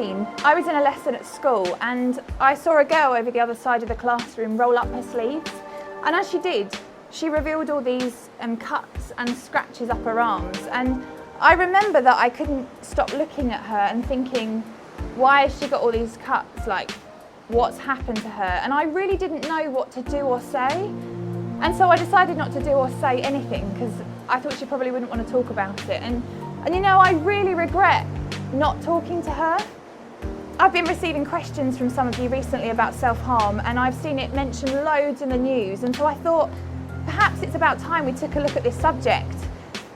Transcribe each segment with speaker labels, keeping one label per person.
Speaker 1: 17, I was in a lesson at school and I saw a girl over the other side of the classroom roll up her sleeves, and as she did, she revealed all these cuts and scratches up her arms, and I remember that I couldn't stop looking at her and thinking, why has she got all these cuts? Like, what's happened to her? And I really didn't know what to do or say, and so I decided not to do or say anything because I thought she probably wouldn't want to talk about it. And you know, I really regret not talking to her. I've been receiving questions from some of you recently about self-harm, and I've seen it mentioned loads in the news, and so I thought perhaps it's about time we took a look at this subject.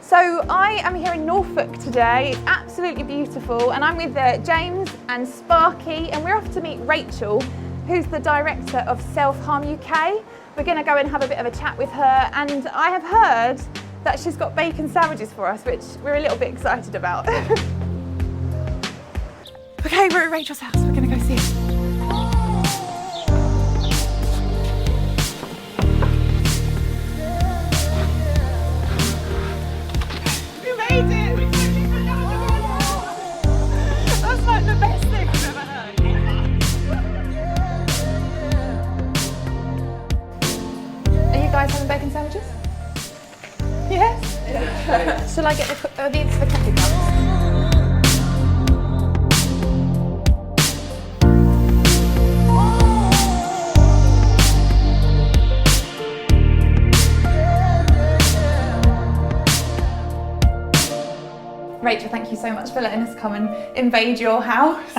Speaker 1: So I am here in Norfolk today. It's absolutely beautiful, and I'm with James and Sparky, and we're off to meet Rachel, who's the director of Self-Harm UK. We're going to go and have a bit of a chat with her, and I have heard that she's got bacon sandwiches for us, which we're a little bit excited about. Okay, we're at Rachel's house. We're going to go see her. We made it! That's like the best thing I've ever heard. Are you guys having bacon sandwiches? Yes? Shall I get the coffee cups? Rachel, thank you so much for letting us come and invade your house.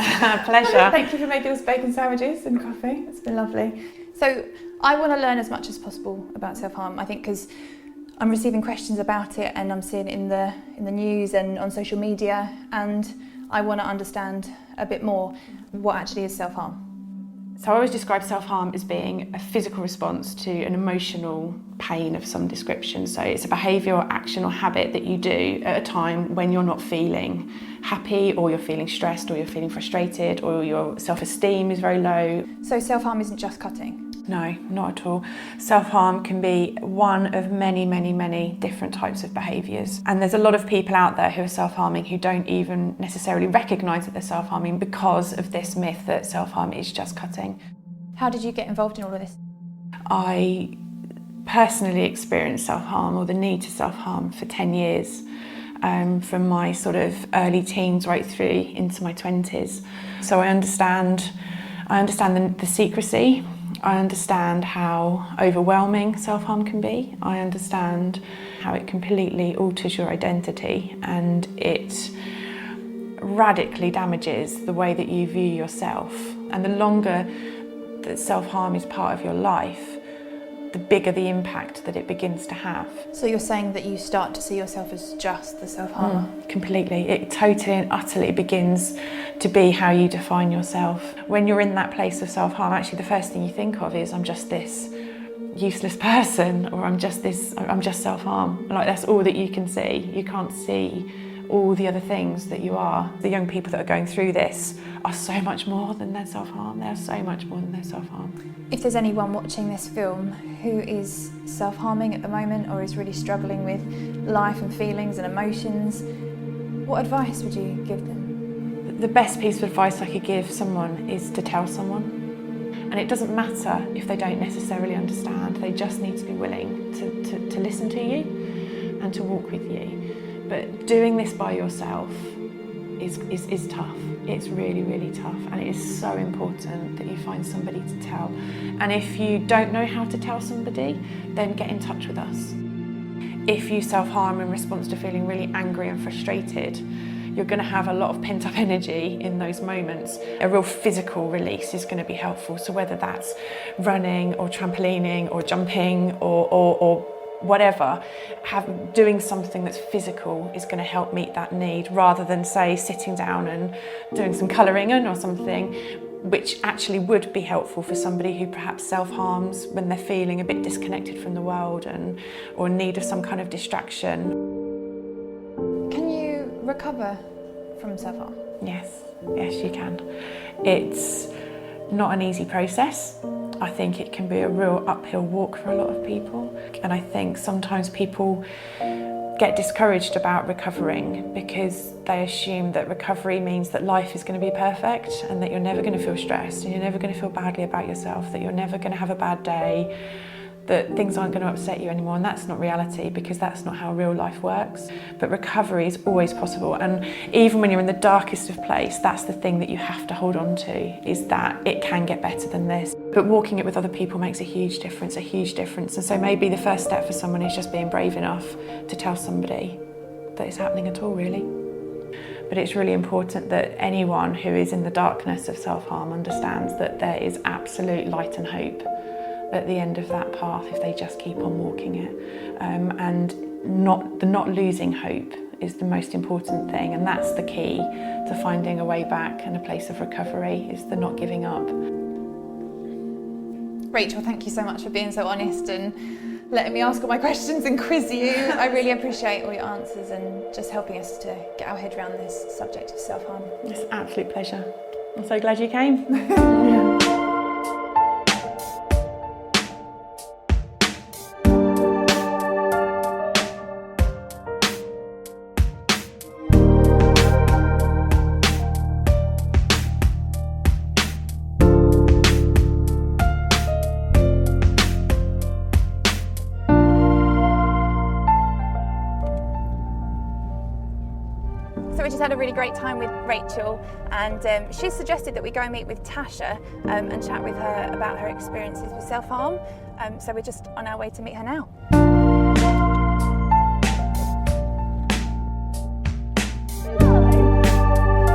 Speaker 2: Pleasure.
Speaker 1: Thank you for making us bacon sandwiches and coffee. It's been lovely. So I want to learn as much as possible about self-harm, I think, because I'm receiving questions about it and I'm seeing it in the news and on social media, and I want to understand a bit more what actually is self-harm.
Speaker 2: So I always describe self-harm as being a physical response to an emotional pain of some description. So it's a behaviour or action or habit that you do at a time when you're not feeling happy, or you're feeling stressed, or you're feeling frustrated, or your self-esteem is very low.
Speaker 1: So self-harm isn't just cutting?
Speaker 2: No, not at all. Self-harm can be one of many, many, many different types of behaviours. And there's a lot of people out there who are self-harming who don't even necessarily recognise that they're self-harming because of this myth that self-harm is just cutting.
Speaker 1: How did you get involved in all of this?
Speaker 2: I personally experienced self-harm, or the need to self-harm, for 10 years. From my sort of early teens right through into my 20s. So I understand the secrecy. I understand how overwhelming self-harm can be. I understand how it completely alters your identity, and it radically damages the way that you view yourself. And the longer that self-harm is part of your life, the bigger the impact that it begins to have.
Speaker 1: So you're saying that you start to see yourself as just the self-harmer?
Speaker 2: Completely. It totally and utterly begins to be how you define yourself. When you're in that place of self-harm, actually the first thing you think of is, I'm just this useless person, or I'm just self-harm. Like, that's all that you can see. You can't see all the other things that you are. The young people that are going through this are so much more than their self-harm. They're so much more than their self-harm.
Speaker 1: If there's anyone watching this film who is self-harming at the moment, or is really struggling with life and feelings and emotions, what advice would you give them?
Speaker 2: The best piece of advice I could give someone is to tell someone. And it doesn't matter if they don't necessarily understand. They just need to be willing to listen to you and to walk with you. But doing this by yourself is tough. It's really, really tough, and it is so important that you find somebody to tell. And if you don't know how to tell somebody, then get in touch with us. If you self-harm in response to feeling really angry and frustrated, you're going to have a lot of pent-up energy in those moments. A real physical release is going to be helpful. So whether that's running or trampolining or jumping or whatever, doing something that's physical is going to help meet that need, rather than, say, sitting down and doing some colouring in or something, which actually would be helpful for somebody who perhaps self-harms when they're feeling a bit disconnected from the world or in need of some kind of distraction.
Speaker 1: Can you recover from self-harm?
Speaker 2: Yes, you can. It's not an easy process. I think it can be a real uphill walk for a lot of people, and I think sometimes people get discouraged about recovering because they assume that recovery means that life is going to be perfect and that you're never going to feel stressed and you're never going to feel badly about yourself, that you're never going to have a bad day, that things aren't going to upset you anymore, and that's not reality because that's not how real life works. But recovery is always possible, and even when you're in the darkest of place, that's the thing that you have to hold on to, is that it can get better than this. But walking it with other people makes a huge difference, and so maybe the first step for someone is just being brave enough to tell somebody that it's happening at all, really. But it's really important that anyone who is in the darkness of self-harm understands that there is absolute light and hope at the end of that path if they just keep on walking it. And not losing hope is the most important thing, and that's the key to finding a way back and a place of recovery, is the not giving up.
Speaker 1: Rachel, thank you so much for being so honest and letting me ask all my questions and quiz you. I really appreciate all your answers and just helping us to get our head around this subject of self-harm.
Speaker 2: It's an absolute pleasure. I'm so glad you came.
Speaker 1: So we just had a really great time with Rachel, and she suggested that we go and meet with Tasha and chat with her about her experiences with self-harm. So we're just on our way to meet her now.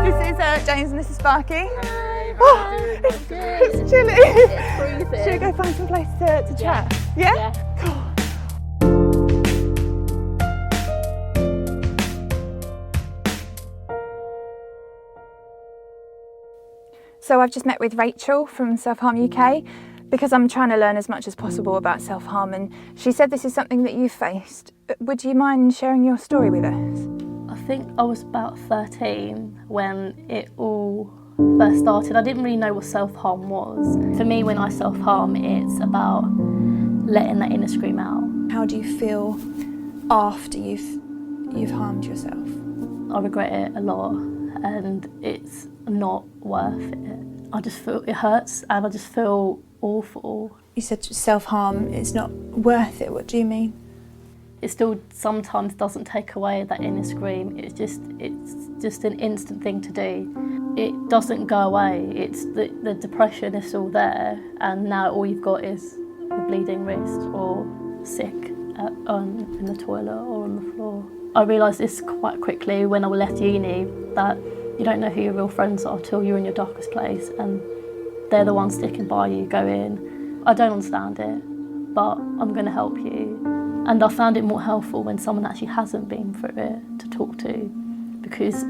Speaker 1: This is James and this is Sparky.
Speaker 3: Hi,
Speaker 1: Oh, it's chilly.
Speaker 3: It's freezing.
Speaker 1: Should we go find some place to chat? Yeah? So I've just met with Rachel from Self-Harm UK because I'm trying to learn as much as possible about self-harm, and she said this is something that you faced. Would you mind sharing your story with us?
Speaker 3: I think I was about 13 when it all first started. I didn't really know what self-harm was. For me, when I self-harm, it's about letting that inner scream out.
Speaker 1: How do you feel after you've harmed yourself?
Speaker 3: I regret it a lot and it's not worth it. I just feel it hurts and I just feel awful.
Speaker 1: You said self-harm is not worth it. What do you mean?
Speaker 3: It still sometimes doesn't take away that inner scream. It's just an instant thing to do. It doesn't go away. It's the depression is still there, and now all you've got is a bleeding wrist or sick in the toilet or on the floor. I realised this quite quickly when I left uni, that you don't know who your real friends are till you're in your darkest place, and they're the ones sticking by you going, I don't understand it, but I'm going to help you. And I found it more helpful when someone actually hasn't been through it to talk to, because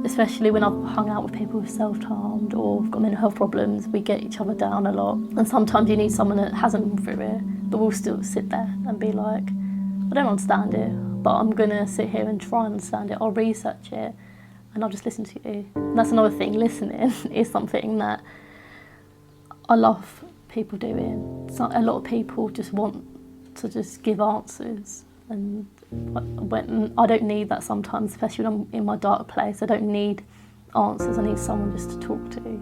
Speaker 3: especially when I've hung out with people who've self-harmed or got mental health problems, we get each other down a lot. And sometimes you need someone that hasn't been through it, but will still sit there and be like, I don't understand it, but I'm going to sit here and try and understand it. I'll research it and I'll just listen to you. And that's another thing, listening is something that I love people doing. So a lot of people just want to just give answers, and when I don't need that sometimes, especially when I'm in my dark place. I don't need answers, I need someone just to talk to.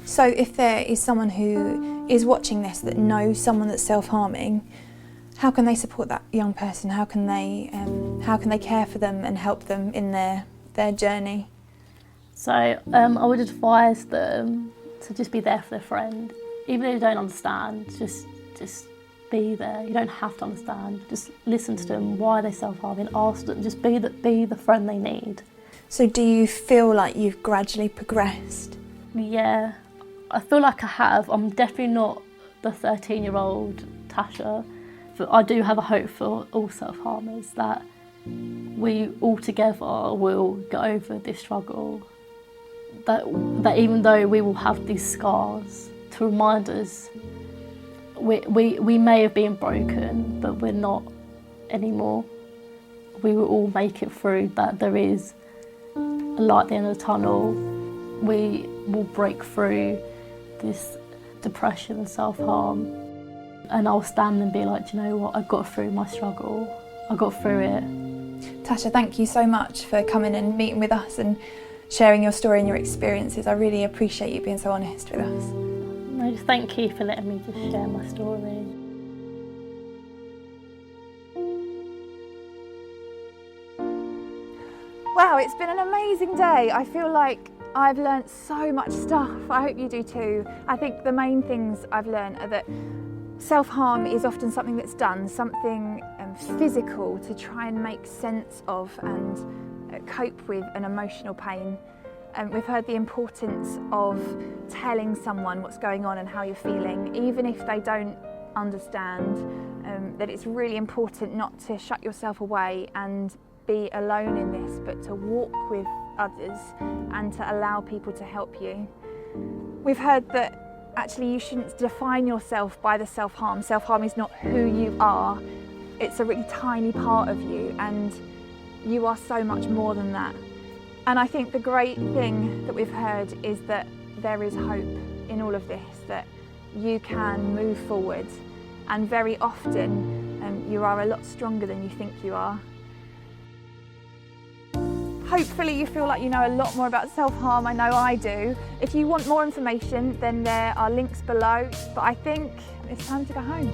Speaker 1: So if there is someone who is watching this that knows someone that's self-harming, how can they support that young person? How can they care for them and help them in their journey?
Speaker 3: So I would advise them to just be there for their friend. Even though they don't understand, just be there. You don't have to understand. Just listen to them, why they self-harming, ask them, just be the friend they need.
Speaker 1: So do you feel like you've gradually progressed?
Speaker 3: Yeah, I feel like I have. I'm definitely not the 13-year-old Tasha, but I do have a hope for all self-harmers that we all together will get over this struggle. That even though we will have these scars to remind us we may have been broken, but we're not anymore. We will all make it through, that there is a light at the end of the tunnel. We will break through this depression and self-harm. And I'll stand and be like, do you know what, I got through my struggle. I got through it.
Speaker 1: Natasha, thank you so much for coming and meeting with us and sharing your story and your experiences. I really appreciate you being so honest with us.
Speaker 3: No, just thank you for letting me just share my story.
Speaker 1: Wow, it's been an amazing day. I feel like I've learnt so much stuff. I hope you do too. I think the main things I've learnt are that self-harm is often something that's done, something physical to try and make sense of and cope with an emotional pain. We've heard the importance of telling someone what's going on and how you're feeling, even if they don't understand, that it's really important not to shut yourself away and be alone in this, but to walk with others and to allow people to help you. We've heard that actually you shouldn't define yourself by the self-harm. Self-harm is not who you are. It's a really tiny part of you, and you are so much more than that. And I think the great thing that we've heard is that there is hope in all of this, that you can move forward, and very often you are a lot stronger than you think you are. Hopefully you feel like you know a lot more about self-harm. I know I do. If you want more information, then there are links below, but I think it's time to go home.